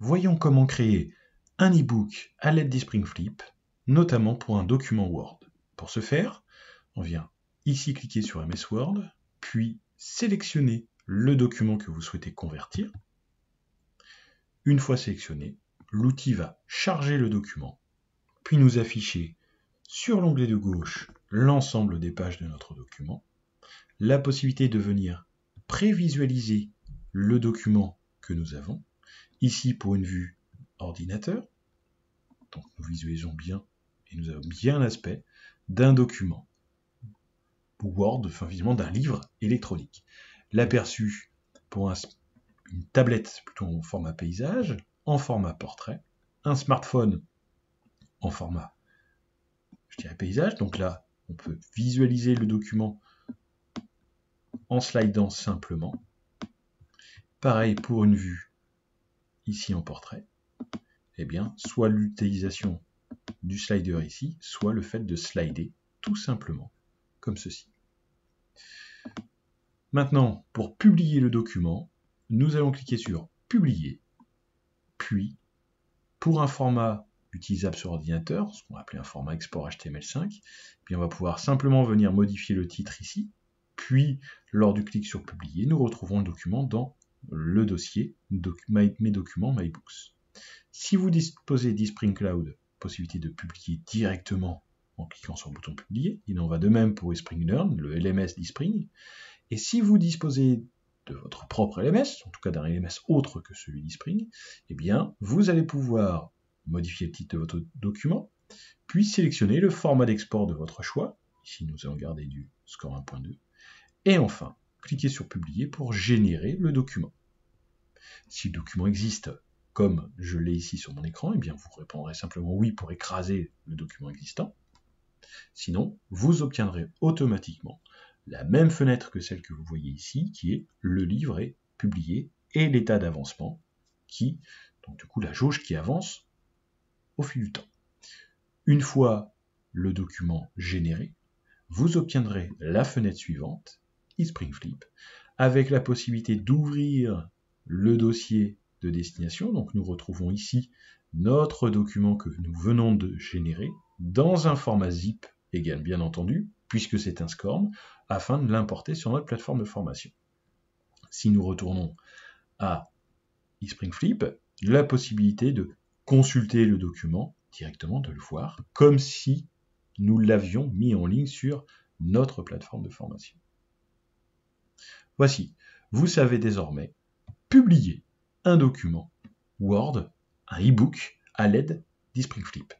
voyons comment créer un e-book à l'aide d'eSpringFlip, notamment pour un document Word. Pour ce faire, on vient ici cliquer sur MS Word, puis sélectionner le document que vous souhaitez convertir. Une fois sélectionné, l'outil va charger le document, puis nous afficher sur l'onglet de gauche l'ensemble des pages de notre document, la possibilité de venir prévisualiser le document que nous avons, ici pour une vue ordinateur, donc nous visualisons bien et nous avons bien l'aspect d'un document Word, enfin visuellement d'un livre électronique. L'aperçu pour une tablette plutôt en format paysage, en format portrait, un smartphone en format, je dirais paysage, donc là on peut visualiser le document en slidant simplement. Pareil pour une vue ici en portrait, eh bien soit l'utilisation du slider ici, soit le fait de slider tout simplement comme ceci. Maintenant, pour publier le document, nous allons cliquer sur Publier, puis pour un format utilisable sur ordinateur, ce qu'on va appeler un format export HTML5, puis on va pouvoir simplement venir modifier le titre ici, puis lors du clic sur Publier, nous retrouvons le document dans le dossier Mes documents, My Books. Si vous disposez d'eSpring Cloud, possibilité de publier directement en cliquant sur le bouton Publier, il en va de même pour eSpring Learn, le LMS d'eSpring. Et si vous disposez de votre propre LMS, en tout cas d'un LMS autre que celui d'eSpring, eh bien, vous allez pouvoir modifier le titre de votre document, puis sélectionner le format d'export de votre choix. Ici, nous allons garder du score 1.2. Et enfin, cliquez sur Publier pour générer le document. Si le document existe comme je l'ai ici sur mon écran, eh bien, vous répondrez simplement oui pour écraser le document existant. Sinon, vous obtiendrez automatiquement la même fenêtre que celle que vous voyez ici, qui est le livre est publié et l'état d'avancement, donc du coup la jauge qui avance au fil du temps. Une fois le document généré, vous obtiendrez la fenêtre suivante, eSpringFlip, avec la possibilité d'ouvrir le dossier de destination. Donc nous retrouvons ici notre document que nous venons de générer dans un format zip égal bien entendu, puisque c'est un SCORM, afin de l'importer sur notre plateforme de formation. Si nous retournons à eSpringFlip, la possibilité de consulter le document directement, de le voir, comme si nous l'avions mis en ligne sur notre plateforme de formation. Voici, vous savez désormais publier un document Word, un e-book, à l'aide d'eSpringFlip.